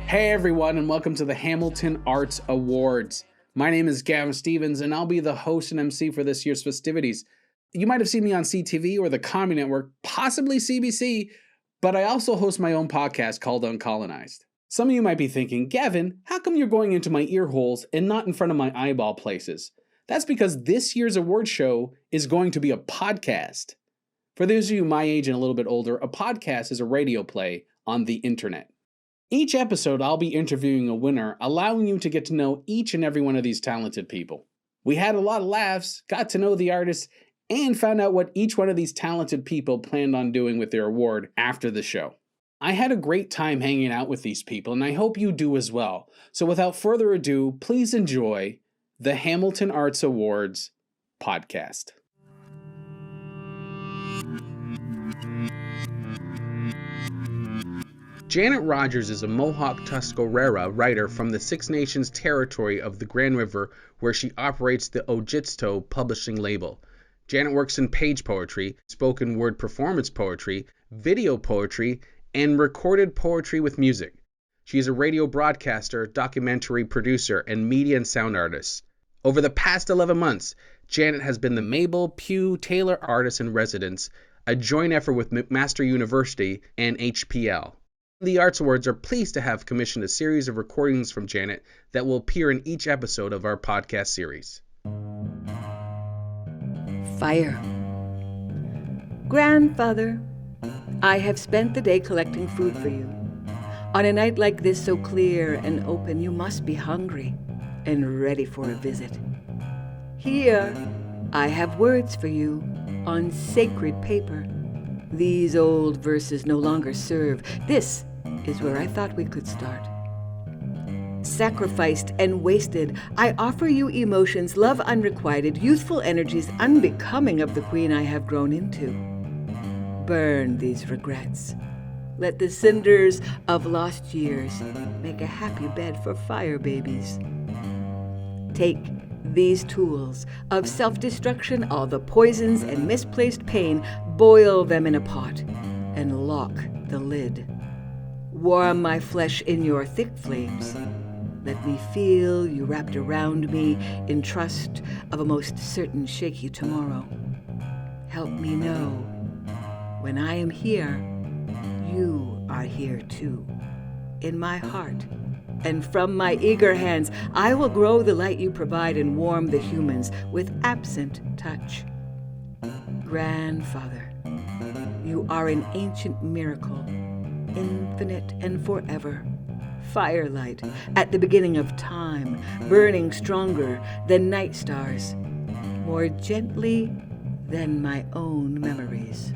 Hey everyone, and welcome to the Hamilton Arts Awards. My name is Gavin Stevens, and I'll be the host and MC for this year's festivities. You might have seen me on CTV or the Comedy Network, possibly CBC, but I also host my own podcast called Uncolonized. Some of you might be thinking, Gavin, how come you're going into my ear holes and not in front of my eyeball places? That's because this year's award show is going to be a podcast. For those of you my age and a little bit older, a podcast is a radio play on the internet. Each episode, I'll be interviewing a winner, allowing you to get to know each and every one of these talented people. We had a lot of laughs, got to know the artists, and found out what each one of these talented people planned on doing with their award after the show. I had a great time hanging out with these people, and I hope you do as well. So without further ado, please enjoy the Hamilton Arts Awards podcast. Janet Rogers is a Mohawk Tuscarora writer from the Six Nations territory of the Grand River, where she operates the Ojitsto publishing label. Janet works in page poetry, spoken word performance poetry, video poetry, and recorded poetry with music. She is a radio broadcaster, documentary producer, and media and sound artist. Over the past 11 months, Janet has been the Mabel Pugh Taylor Artist in Residence, a joint effort with McMaster University and HPL. The Arts Awards are pleased to have commissioned a series of recordings from Janet that will appear in each episode of our podcast series. Fire. Grandfather, I have spent the day collecting food for you. On a night like this, so clear and open, you must be hungry and ready for a visit. Here, I have words for you on sacred paper. These old verses no longer serve. This is where I thought we could start. Sacrificed and wasted, I offer you emotions, love unrequited, youthful energies unbecoming of the queen I have grown into. Burn these regrets. Let the cinders of lost years make a happy bed for fire babies. Take these tools of self-destruction, all the poisons and misplaced pain, boil them in a pot and lock the lid. Warm my flesh in your thick flames. Let me feel you wrapped around me in trust of a most certain shaky tomorrow. Help me know when I am here, you are here too, in my heart. And from my eager hands, I will grow the light you provide and warm the humans with absent touch. Grandfather, you are an ancient miracle, infinite and forever. Firelight at the beginning of time, burning stronger than night stars, more gently than my own memories.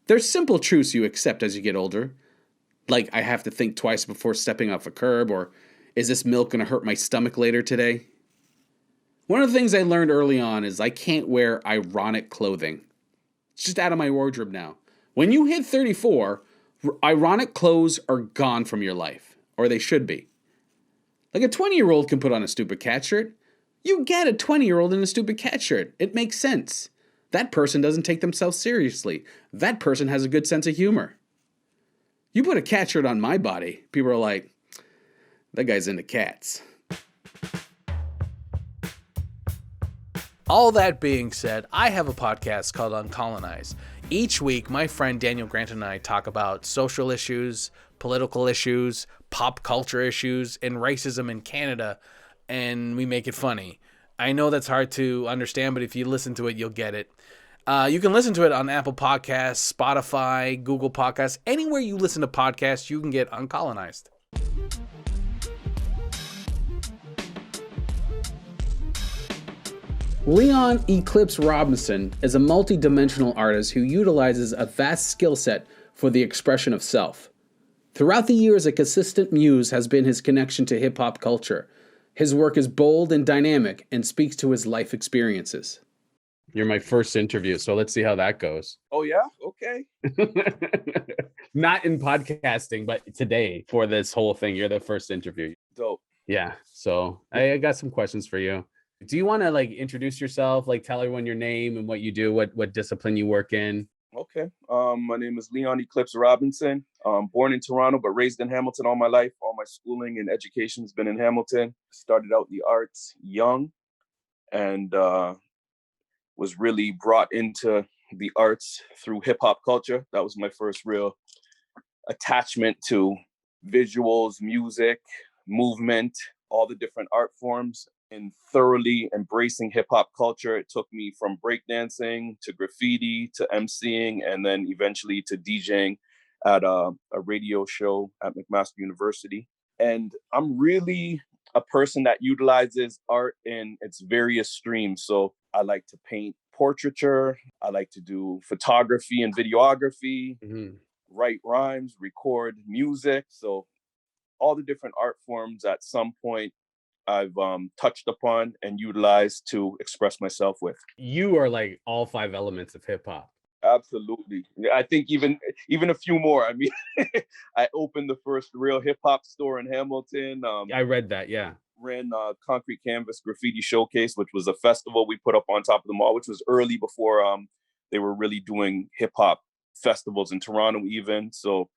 There's simple truths you accept as you get older. Like, I have to think twice before stepping off a curb, or is this milk going to hurt my stomach later today? One of the things I learned early on is I can't wear ironic clothing. It's just out of my wardrobe now. When you hit 34, ironic clothes are gone from your life, or they should be. Like a 20-year-old can put on a stupid cat shirt. You get a 20-year-old in a stupid cat shirt. It makes sense. That person doesn't take themselves seriously. That person has a good sense of humor. You put a cat shirt on my body, people are like, that guy's into cats. All that being said, I have a podcast called Uncolonized. Each week, my friend Daniel Grant and I talk about social issues, political issues, pop culture issues, and racism in Canada, and we make it funny. I know that's hard to understand, but if you listen to it, you'll get it. You can listen to it on Apple Podcasts, Spotify, Google Podcasts. Anywhere you listen to podcasts, you can get Uncolonized. Leon Eclipse Robinson is a multi-dimensional artist who utilizes a vast skill set for the expression of self. Throughout the years, a consistent muse has been his connection to hip-hop culture. His work is bold and dynamic and speaks to his life experiences. You're my first interview, so let's see how that goes. Oh, yeah? Okay. Not in podcasting, but today for this whole thing, you're the first interview. Dope. Yeah. So I got some questions for you. Do you want to like introduce yourself, like tell everyone your name and what you do, what discipline you work in? Okay. My name is Leon Eclipse Robinson. Born in Toronto, but raised in Hamilton all my life. All my schooling and education has been in Hamilton. Started out in the arts young and was really brought into the arts through hip hop culture. That was my first real attachment to visuals, music, movement, all the different art forms. And thoroughly embracing hip hop culture, it took me from breakdancing to graffiti to emceeing, and then eventually to DJing at a radio show at McMaster University. And I'm really a person that utilizes art in its various streams. So I like to paint portraiture, I like to do photography and videography, Mm-hmm. write rhymes, record music. So all the different art forms at some point I've touched upon and utilized to express myself with. You are like all five elements of hip hop. Absolutely. I think even a few more. I mean, I opened the first real hip hop store in Hamilton. I read that. Yeah. Ran Concrete Canvas Graffiti Showcase, which was a festival we put up on top of the mall, which was early before they were really doing hip hop festivals in Toronto even. So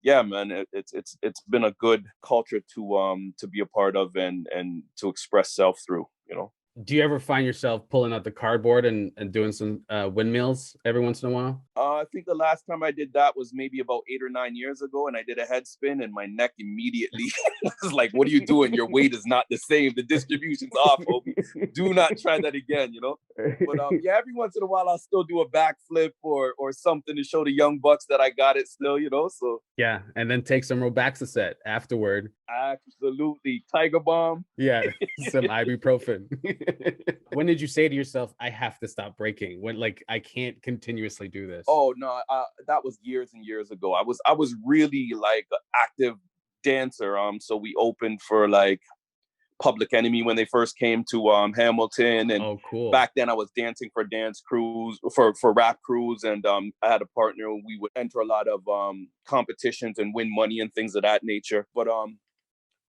yeah, man, it's been a good culture to be a part of and to express self through, you know. Do you ever find yourself pulling out the cardboard and doing some windmills every once in a while? I think the last time I did that was maybe about 8 or 9 years ago, and I did a head spin, and my neck immediately was like, "What are you doing? Your weight is not the same. The distribution's off, homie. Do not try that again." You know. But yeah, every once in a while, I'll still do a backflip or something to show the young bucks that I got it still. You know. So Yeah, and then take some Robaxaset afterward. absolutely, Tiger Bomb. Yeah, some ibuprofen. When did you say to yourself, "I have to stop breaking"? When like I can't continuously do this? Oh no, that was years and years ago. I was really like an active dancer. So we opened for like Public Enemy when they first came to Hamilton, and Oh, cool. back then I was dancing for dance crews for rap crews, and I had a partner. We would enter a lot of competitions and win money and things of that nature. But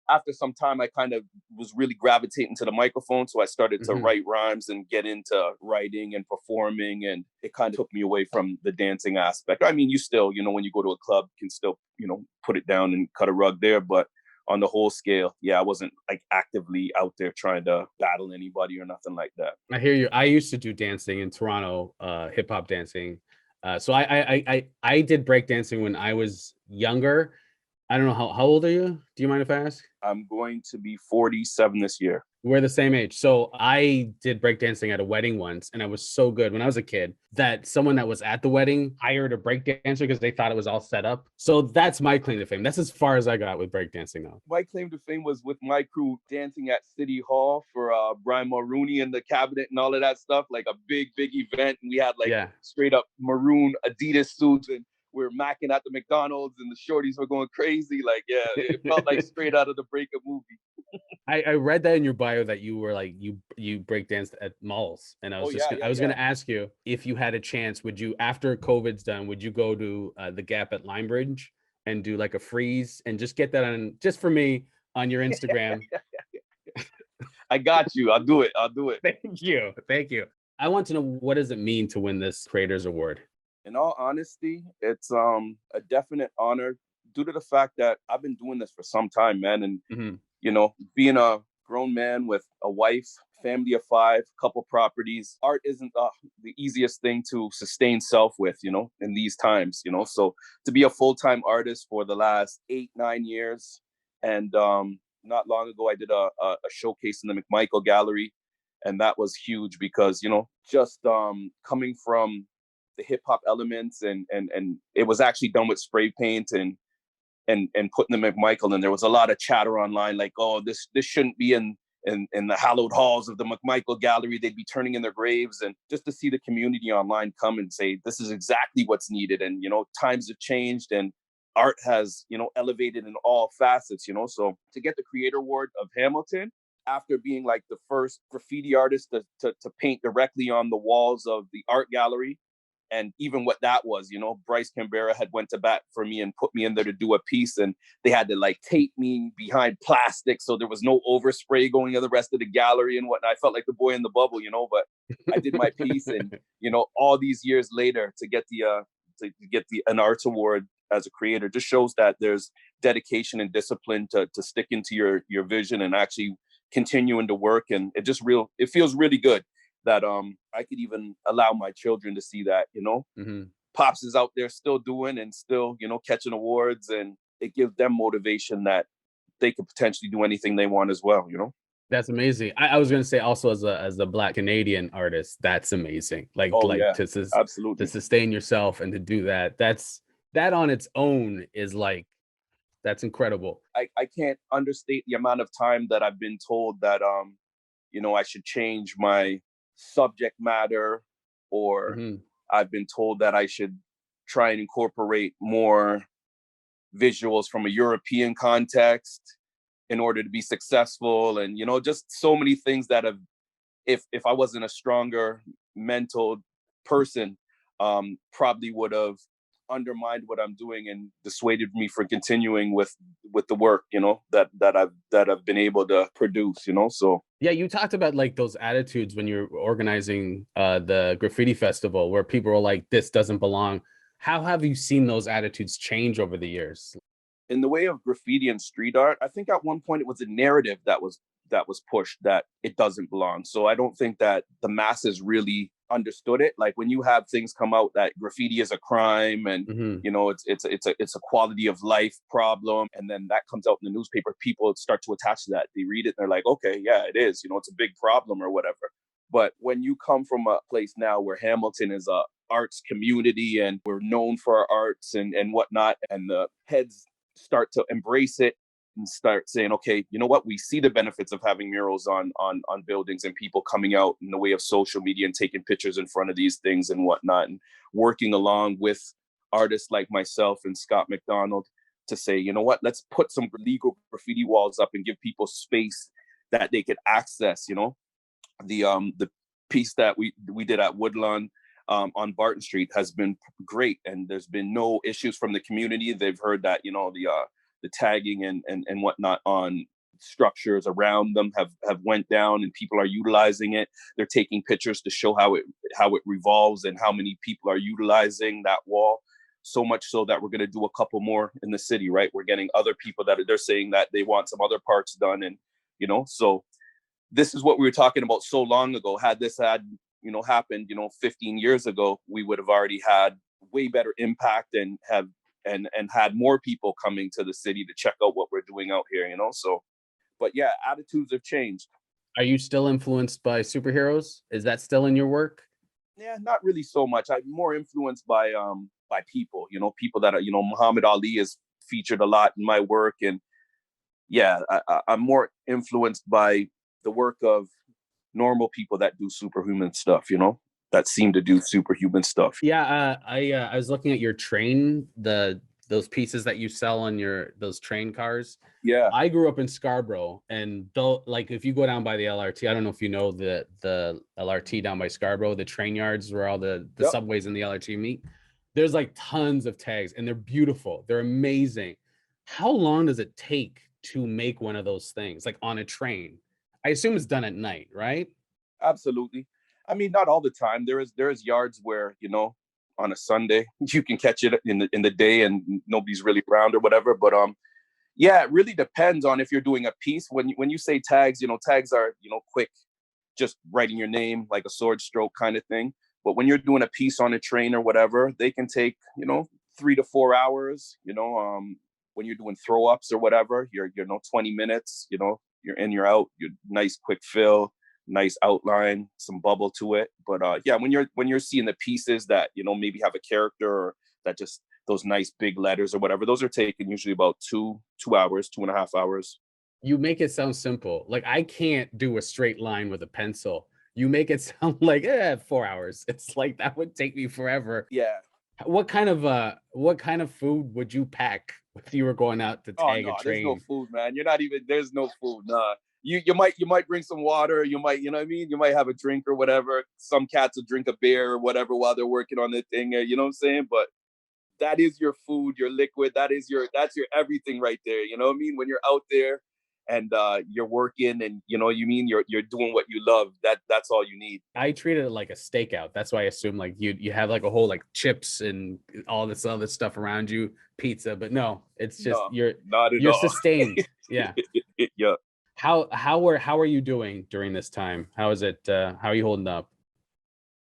after some time, I kind of was really gravitating to the microphone. So I started to Mhm. write rhymes and get into writing and performing. And it kind of took me away from the dancing aspect. I mean, you still, you know, when you go to a club, you can still, you know, put it down and cut a rug there. But on the whole scale, yeah, I wasn't like actively out there trying to battle anybody or nothing like that. I hear you. I used to do dancing in Toronto, hip hop dancing. So I did break dancing when I was younger. I don't know how old are you? Do you mind if I ask? I'm going to be 47 this year. We're the same age. So I did breakdancing at a wedding once, and I was so good when I was a kid that someone that was at the wedding hired a breakdancer because they thought it was all set up. So that's my claim to fame. That's as far as I got with breakdancing, though. My claim to fame was with my crew dancing at City Hall for Brian Mulrooney and the cabinet and all of that stuff, like a big event. And we had like Yeah. straight up maroon Adidas suits, and we were macking at the McDonald's, and the shorties were going crazy. Like, yeah, it felt like straight out of the Breaker movie. I read that in your bio that you were like you breakdanced at malls, and I was I was gonna ask you if you had a chance, would you after COVID's done, would you go to the Gap at Limebridge and do like a freeze and just get that on just for me on your Instagram? I got you. I'll do it. I'll do it. Thank you. I want to know, what does it mean to win this Creators Award? In all honesty, it's a definite honor due to the fact that I've been doing this for some time, man. And Mhm. you know, being a grown man with a wife, family of 5, couple properties, art isn't the easiest thing to sustain self with, you know, in these times, you know. So to be a full-time artist for the last 8-9 years, and not long ago I did a showcase in the McMichael Gallery, and that was huge because, you know, just coming from the hip hop elements, and it was actually done with spray paint and putting them at McMichael. And there was a lot of chatter online like, oh, this shouldn't be in the hallowed halls of the McMichael Gallery. They'd be turning in their graves. And just to see the community online come and say, this is exactly what's needed. And, you know, times have changed and art has, you know, elevated in all facets, you know. So to get the Creator Award of Hamilton, after being like the first graffiti artist to paint directly on the walls of the art gallery, And even what that was, Bryce Canberra had went to bat for me and put me in there to do a piece, and they had to like tape me behind plastic so there was no overspray going to the rest of the gallery and whatnot. I felt like the boy in the bubble, but I did my piece, and all these years later to get the an arts award as a creator just shows that there's dedication and discipline to stick into your vision and actually continuing to work. And it feels really good that I could even allow my children to see that, Mm-hmm. Pops is out there still doing and still, catching awards, and it gives them motivation that they could potentially do anything they want as well, That's amazing. I was gonna say also as a Black Canadian artist, that's amazing. Oh yeah, To absolutely. sustain yourself and to do that, that on its own is like, that's incredible. I can't understate the amount of time that I've been told that I should change my subject matter, or Mm-hmm. I've been told that I should try and incorporate more visuals from a European context in order to be successful. And, just so many things that have, if I wasn't a stronger mental person, probably would have undermined what I'm doing and dissuaded me from continuing with the work, that I've been able to produce, So Yeah, you talked about like those attitudes when you're organizing the graffiti festival where people are like, this doesn't belong. How have you seen those attitudes change over the years? in the way of graffiti and street art, I think at one point it was a narrative that was pushed that it doesn't belong. So I don't think that the masses really understood it. Like when you have things come out that graffiti is a crime and Mm-hmm. it's a quality of life problem, and then that comes out in the newspaper, people start to attach to that. They read it and they're like, okay, yeah, it is. It's a big problem or whatever. But when you come from a place now where Hamilton is a arts community and we're known for our arts and whatnot, and the heads start to embrace it and start saying, okay, you know what, we see the benefits of having murals on buildings and people coming out in the way of social media and taking pictures in front of these things and whatnot, and working along with artists like myself and Scott McDonald to say, you know what, let's put some legal graffiti walls up and give people space that they could access. The piece that we did at Woodlawn on Barton Street has been great, and there's been no issues from the community. They've heard that the tagging and whatnot on structures around them have went down, and people are utilizing it. They're taking pictures to show how it revolves and how many people are utilizing that wall. So much so that we're going to do a couple more in the city. Right, we're getting other people that they're saying that they want some other parts done, and so this is what we were talking about so long ago. Had this happened 15 years ago, we would have already had way better impact and had more people coming to the city to check out what we're doing out here. So, but yeah, attitudes have changed. Are you still influenced by superheroes? Is that still in your work? Yeah, not really so much. I'm more influenced by people. People that are Muhammad Ali is featured a lot in my work, and yeah, I'm more influenced by the work of normal people that do superhuman stuff, that seem to do superhuman stuff. Yeah, I was looking at your train, those pieces that you sell on those train cars. Yeah. I grew up in Scarborough, and though, like, if you go down by the LRT, I don't know if you know the LRT down by Scarborough, the train yards where all the Yep. subways and the LRT meet. There's like tons of tags, and they're beautiful. They're amazing. How long does it take to make one of those things, like on a train? I assume it's done at night, right? Absolutely. I mean, not all the time. There is yards where, on a Sunday you can catch it in the day and nobody's really around or whatever. But yeah, it really depends on if you're doing a piece. When you say tags, tags are, quick, just writing your name like a sword stroke kind of thing. But when you're doing a piece on a train or whatever, they can take, 3 to 4 hours, when you're doing throw ups or whatever, you're 20 minutes, you're in, you're out, you're nice quick fill, nice outline, some bubble to it. But yeah, when you're seeing the pieces that maybe have a character, or that just those nice big letters or whatever, those are taken usually about 2 hours, 2.5 hours. You make it sound simple. Like, I can't do a straight line with a pencil. You make it sound like 4 hours. It's like that would take me forever. Yeah. What kind of food would you pack if you were going out to Oh tag no, a there's no train? food, man. There's no food. Nah. you might bring some water, you might, you know what I mean? You might have a drink or whatever. Some cats will drink a beer or whatever while they're working on their thing, you know what I'm saying? But that is your food, your liquid, that's your everything right there. You know what I mean? When you're out there and you're working and you mean you're doing what you love, that's all you need. I treated it like a stakeout. That's why I assume like you have like a whole like chips and all this other stuff around you, pizza, but no, it's just No, not at you're all. sustained. Yeah. Yeah. How are you doing during this time? How is it how are you holding up?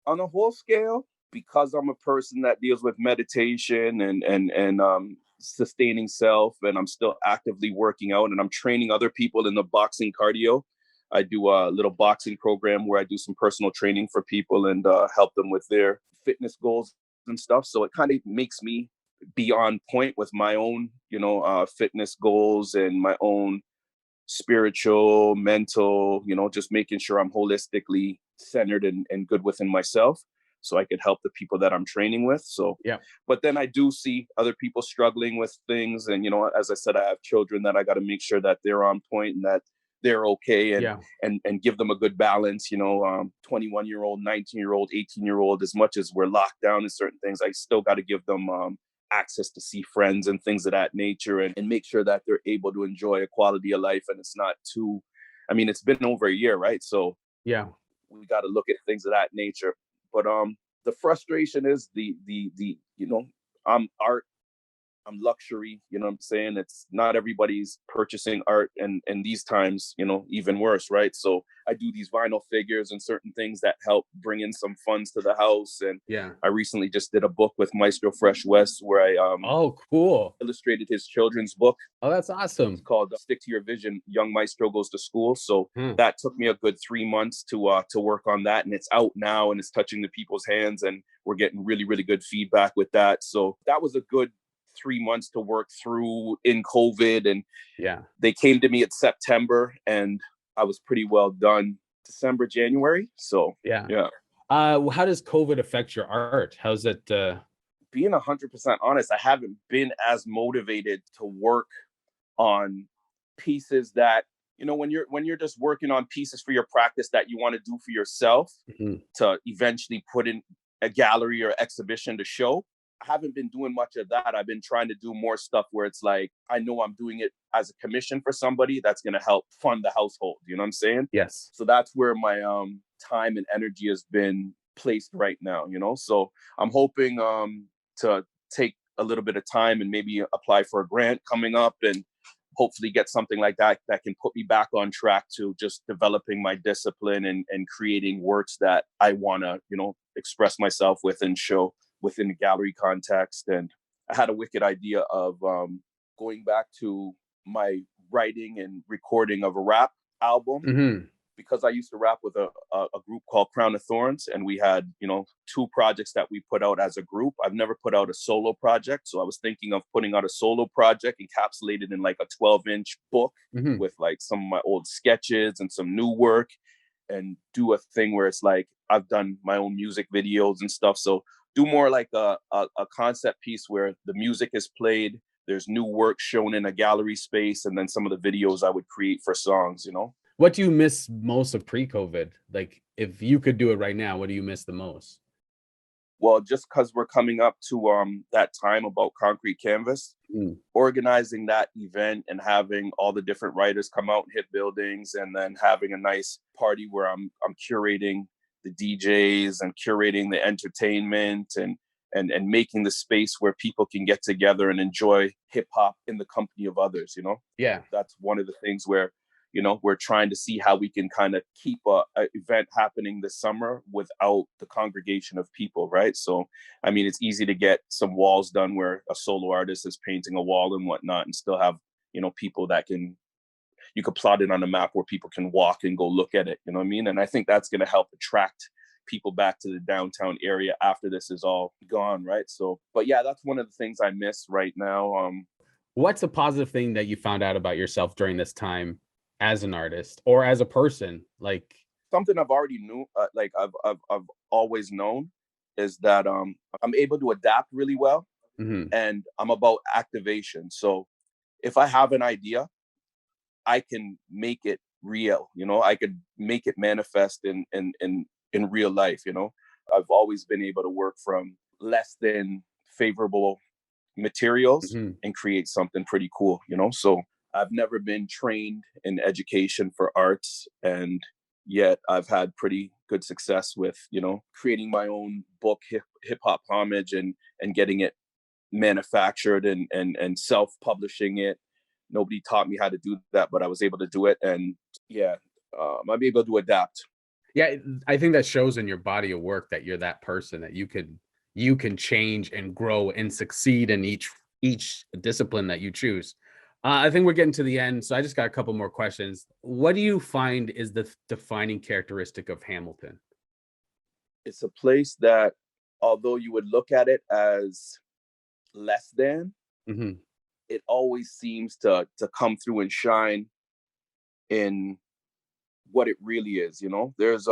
On a whole scale, because I'm a person that deals with meditation and sustaining self, and I'm still actively working out, and I'm training other people in the boxing cardio. I do a little boxing program where I do some personal training for people and help them with their fitness goals and stuff. So it kind of makes me be on point with my own, fitness goals and my own spiritual, mental, just making sure I'm holistically centered and good within myself so I can help the people that I'm training with. So, Yeah. but then I do see other people struggling with things. And, as I said, I have children that I got to make sure that they're on point and that they're okay and, Yeah. and give them a good balance, 21-year-old, 19-year-old, 18-year-old, as much as we're locked down in certain things, I still got to give them, access to see friends and things of that nature and make sure that they're able to enjoy a quality of life and it's not too, it's been over a year, right? So Yeah. we got to look at things of that nature. But the frustration is I'm art, I'm luxury, you know what I'm saying? It's not everybody's purchasing art and these times, even worse, right? So I do these vinyl figures and certain things that help bring in some funds to the house. And Yeah. I recently just did a book with Maestro Fresh West where I Oh, cool. illustrated his children's book. Oh, that's awesome. It's called Stick to Your Vision, Young Maestro Goes to School. So that took me a good 3 months to work on that. And it's out now and it's touching the people's hands and we're getting really, really good feedback with that. So that was a good 3 months to work through in COVID. And Yeah. they came to me at September and I was pretty well done December, January. So Yeah. yeah. How does COVID affect your art? How's it Being 100% honest, I haven't been as motivated to work on pieces that, when you're just working on pieces for your practice that you want to do for yourself to eventually put in a gallery or exhibition to show. I haven't been doing much of that. I've been trying to do more stuff where it's like, I know I'm doing it as a commission for somebody that's going to help fund the household. You know what I'm saying? Yes. So that's where my time and energy has been placed right now, So I'm hoping to take a little bit of time and maybe apply for a grant coming up and hopefully get something like that can put me back on track to just developing my discipline and creating works that I want to, express myself with and show within the gallery context. And I had a wicked idea of going back to my writing and recording of a rap album because I used to rap with a group called Crown of Thorns, and we had 2 projects that we put out as a group. I've never put out a solo project, so I was thinking of putting out a solo project encapsulated in like a 12-inch book with like some of my old sketches and some new work, and do a thing where it's like I've done my own music videos and stuff. So do more like a concept piece where the music is played, there's new work shown in a gallery space, and then some of the videos I would create for songs, What do you miss most of pre-COVID? Like, if you could do it right now, what do you miss the most? Well, just because we're coming up to that time about Concrete Canvas, organizing that event and having all the different writers come out and hit buildings, and then having a nice party where I'm curating the DJs and curating the entertainment and making the space where people can get together and enjoy hip hop in the company of others. Yeah. That's one of the things where we're trying to see how we can kind of keep a event happening this summer without the congregation of people, right? So, it's easy to get some walls done where a solo artist is painting a wall and whatnot and still have, people that you could plot it on a map where people can walk and go look at it, you know what I mean? And I think that's going to help attract people back to the downtown area after this is all gone, right? So, but yeah, that's one of the things I miss right now. What's a positive thing that you found out about yourself during this time as an artist or as a person? Like something I've already knew, like I've always known, is that I'm able to adapt really well, and I'm about activation. So if I have an idea, I can make it real, I could make it manifest in real life. I've always been able to work from less than favorable materials Mhm. and create something pretty cool. So I've never been trained in education for arts, and yet I've had pretty good success with, creating my own book, hip hop homage, and getting it manufactured and self-publishing it. Nobody taught me how to do that, but I was able to do it. And yeah, I'm able to adapt. Yeah, I think that shows in your body of work that you're that person that you can change and grow and succeed in each discipline that you choose. I think we're getting to the end, so I just got a couple more questions. What do you find is the defining characteristic of Hamilton? It's a place that, although you would look at it as less than, Mhm. it always seems to come through and shine in what it really is. There's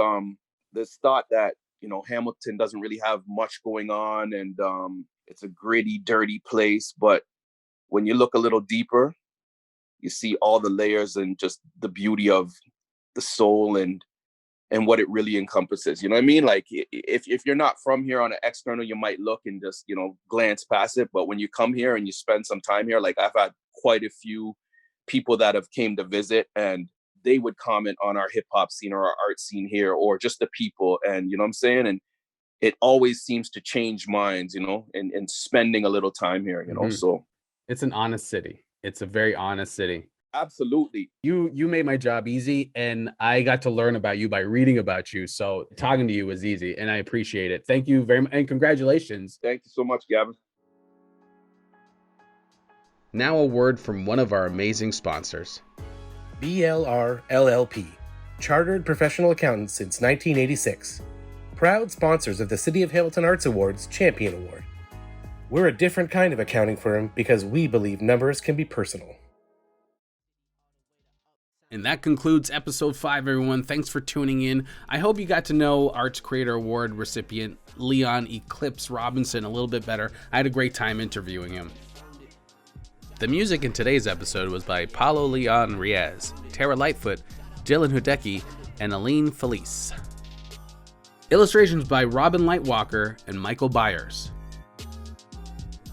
this thought that, Hamilton doesn't really have much going on, and it's a gritty, dirty place. But when you look a little deeper, you see all the layers and just the beauty of the soul and what it really encompasses. You know what I mean? Like, if you're not from here, on an external, you might look and just, glance past it. But when you come here and you spend some time here, like I've had quite a few people that have came to visit, and they would comment on our hip hop scene or our art scene here, or just the people. And you know what I'm saying? And it always seems to change minds, and spending a little time here, Mhm. so It's an honest city. It's a very honest city. absolutely. You made my job easy, and I got to learn about you by reading about you. So talking to you was easy, and I appreciate it. Thank you very much, and congratulations. Thank you so much, Gavin. Now a word from one of our amazing sponsors. BLR LLP, Chartered Professional Accountants since 1986. Proud sponsors of the City of Hamilton Arts Awards Champion Award. We're a different kind of accounting firm because we believe numbers can be personal. And that concludes episode 5, everyone. Thanks for tuning in. I hope you got to know Arts Creator Award recipient Leon Eclipse Robinson a little bit better. I had a great time interviewing him. The music in today's episode was by Paulo Leon Riaz, Tara Lightfoot, Dylan Hudecki, and Aline Felice. Illustrations by Robin Lightwalker and Michael Byers.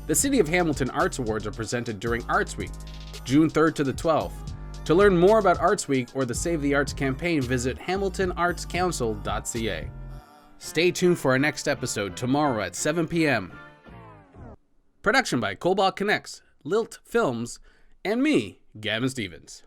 The City of Hamilton Arts Awards are presented during Arts Week, June 3rd to the 12th. To learn more about Arts Week or the Save the Arts campaign, visit hamiltonartscouncil.ca. Stay tuned for our next episode tomorrow at 7 p.m. Production by Cobalt Connects, Lilt Films, and me, Gavin Stevens.